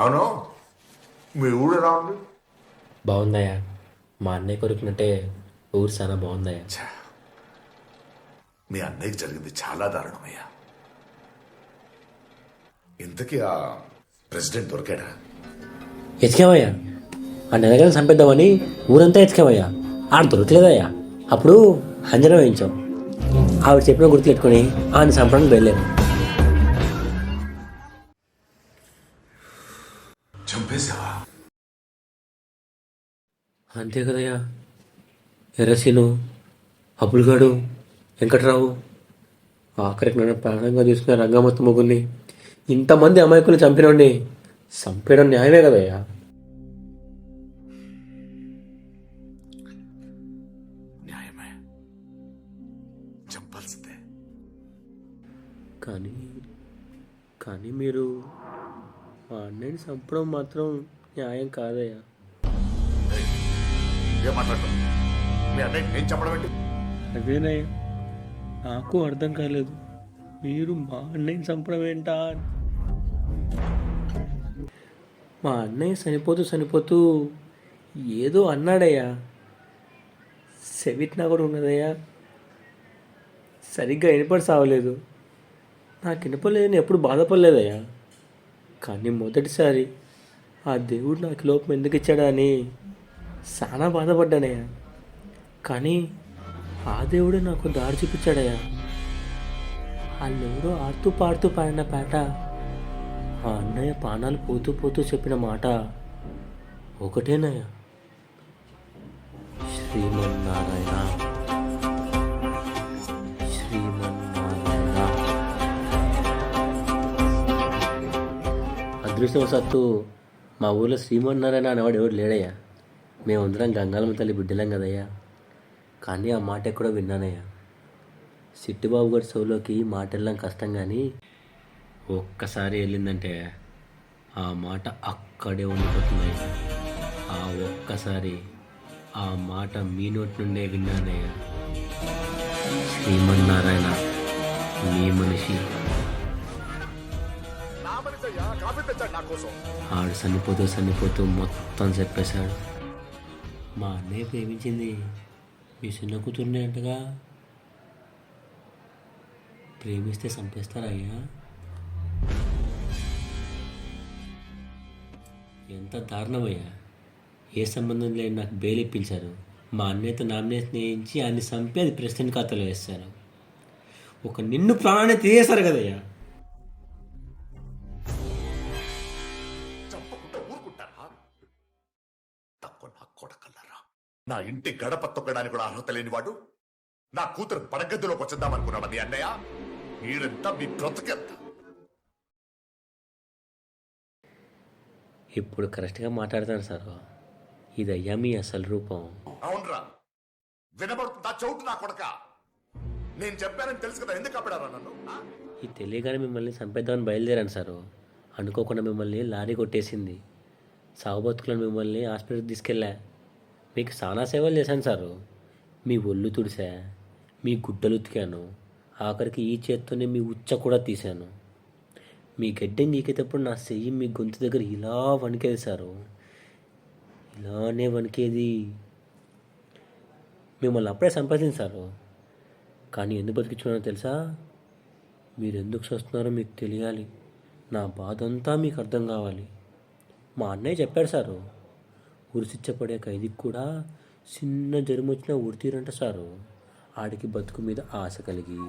అవును, మీ ఊరు ఎలా ఉంది? బాగుందయ్యా. మా అన్నయ్య కొరుకున్నట్టే ఊరు చాలా బాగుందయ్యా. ఛా, మీ అన్నయ్యకి జరిగింది చాలా దారుణమయ్యా. ఇంతకీ ఆ ప్రెసిడెంట్ దొరికాడా? ఎతికావయ్యా, ఆ నెలగలు చంపేద్దామని ఊరంతా ఎతికావయ్యా. ఆడ దొరకలేదయ్యా. అప్పుడు అంజనం వేయించాం. ఆవిడ చెప్పిన గుర్తు పెట్టుకుని ఆయన చంపడానికి వెళ్ళాను. చంపేశావా? అంతే కదయ్యా. ఎర్రసీను, అబ్బులుగాడు, వెంకట్రావు, ఆఖరికి నన్ను ప్రాణంగా తీసుకున్న రంగమత్త మొగుల్ని, ఇంతమంది అమాయకులు చంపినోడిని చంపేయడం న్యాయమే కదయ్యా. న్యాయమే, చంపాల్సిందే. కానీ కానీ మీరు మా అన్నయ్యని చంపడం మాత్రం న్యాయం కాదయ్యా. ఏం మాట్లాడతావు? మీ అన్నయ్య నేను చెప్పడం ఏంటి? అదేనయ్యా, నాకు అర్థం కాలేదు. మీరు మా అన్నయ్యని చంపడం ఏంటా అని. మా అన్నయ్య చనిపోతూ ఏదో అన్నాడయ్యా. సెవిట్నా కూడా ఉన్నదయ్యా. సరిగ్గా వినపడి సావలేదు. నాకు వినపలేదని ఎప్పుడు బాధపడలేదయ్యా. కానీ మొదటిసారి ఆ దేవుడు నాకు లోపం ఎందుకు ఇచ్చాడా అని చాలా బాధపడ్డానయ్యా. కానీ ఆ దేవుడే నాకు దారి చూపించాడయ్యా. వాళ్ళెవరో ఆడుతూ పాడుతూ పాడిన పాట, ఆ అన్నయ్య ప్రాణాలు పోతూ చెప్పిన మాట ఒకటేనయ్యా, శ్రీమన్నారాయణ, శ్రీమన్నారాయణ. అదృష్టవశాత్తు మా ఊళ్ళో శ్రీమన్నారాయణ అనేవాడు ఎవడు లేడయ్యా. మేమందరం గంగాలమ్మ తల్లి బిడ్డలేం కదయ్యా. కానీ ఆ మాట ఎక్కడో విన్నానయ్యా. సిట్టిబాబు గారి చెవులోకి మాట వెళ్ళడం కష్టం, కానీ ఒక్కసారి వెళ్ళిందంటే ఆ మాట అక్కడే ఉండిపోతుందయ్యా. ఆ ఒక్కసారి ఆ మాట మీ నోటి నుండే విన్నానయ్యా. శ్రీమన్నారాయణ మీ మనిషి. ఆడు చనిపోతూ మొత్తం చెప్పేశాడు. మా అన్నయ్య ప్రేమించింది మీ చిన్న కూతుర్నే అంటగా. ప్రేమిస్తే చంపేస్తారయ్యా? ఎంత దారుణమయ్యా. ఏ సంబంధం లేని నాకు బెయిల్ ఇప్పించారు. మా అన్నయ్యతో నామినేషన్ వేయించి ఆయన్ని చంపి అది ప్రెసిడెంట్ ఖాతాలో వేస్తారు. ఒక నిన్ను ప్రాణాన్ని తీసేశారు కదయ్యా. చంపకుండా ఊరుకుంటారా? తక్కువ నా కొడకల్లారా. నా ఇంటి గడప తొక్కడానికి కూడా అర్హత లేనివాడు నా కూతురు పడగదిలోకి వచ్చేద్దామనుకున్నాడు మీ అన్నయ్య. మీరెంత, మీ బ్రతుకెంత? ఇప్పుడు కరెక్ట్గా మాట్లాడతాను సార్. ఇదయ్యా మీ అసలు రూపం. అవునరా, వినబడుతుందా చౌటు నా కొడక? నేను చెప్పానని తెలుసు కదా, ఎందుకు అప్పడారా నన్ను? ఇది తెలియగానే మిమ్మల్ని చంపేద్దామని బయలుదేరాను సారు. అనుకోకుండా మిమ్మల్ని లారీ కొట్టేసింది. సాగు బతుకులను మిమ్మల్ని హాస్పిటల్కి తీసుకెళ్ళా. మీకు చాలా సేవలు చేశాను సారు. మీ ఒళ్ళు తుడిసా, మీ గుడ్డలు ఉతికాను, ఆఖరికి ఈ చేత్తోనే మీ ఉచ్చ కూడా తీశాను. మీ గడ్డెం గీకేటప్పుడు నా చెయ్యి మీ గొంతు దగ్గర ఇలా వణికేది సారు. ఇలానే వణికేది. మిమ్మల్ని అప్పుడే సంపాదించారు. కానీ ఎందుకు బతికించుకున్నారో తెలుసా? మీరు ఎందుకు చూస్తున్నారో మీకు తెలియాలి. నా బాధ అంతా మీకు అర్థం కావాలి. మా అన్నయ్య చెప్పాడు సారు, ఉరిశిచ్చపడే ఖైదీకి కూడా చిన్న జ్వరం వచ్చినా ఉరితీరంట సారు. ఆడికి బతుకు మీద ఆశ కలిగి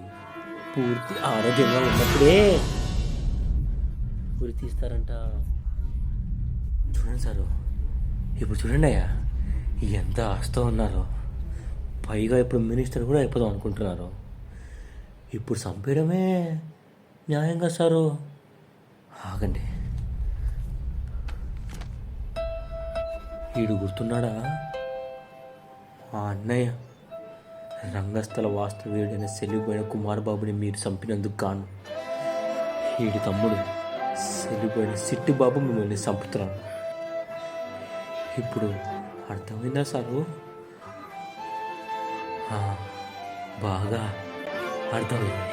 పూర్తి ఆరోగ్యంగా ఉన్నప్పుడే ఉరి తీస్తారంట. చూడండి సారు, ఇప్పుడు చూడండి అయ్యా, ఎంత ఆస్తో ఉన్నారో. పైగా ఇప్పుడు మినిస్టర్ కూడా అయిపోదాం అనుకుంటున్నారు. ఇప్పుడు చంపేయడమే న్యాయంగా సారు. ఆగండి, వీడు గుర్తున్నాడా? ఆ అన్నయ్య రంగస్థల వాస్తవ్యుడైన సెలిపోయిన కుమార్ బాబుని మీరు చంపినందుకు గాను వీడి తమ్ముడు సెలిపోయిన సిట్టిబాబు మిమ్మల్ని చంపుతున్నాడు. ఇప్పుడు అర్థమైందా సారు? బాగా అర్థమైంది.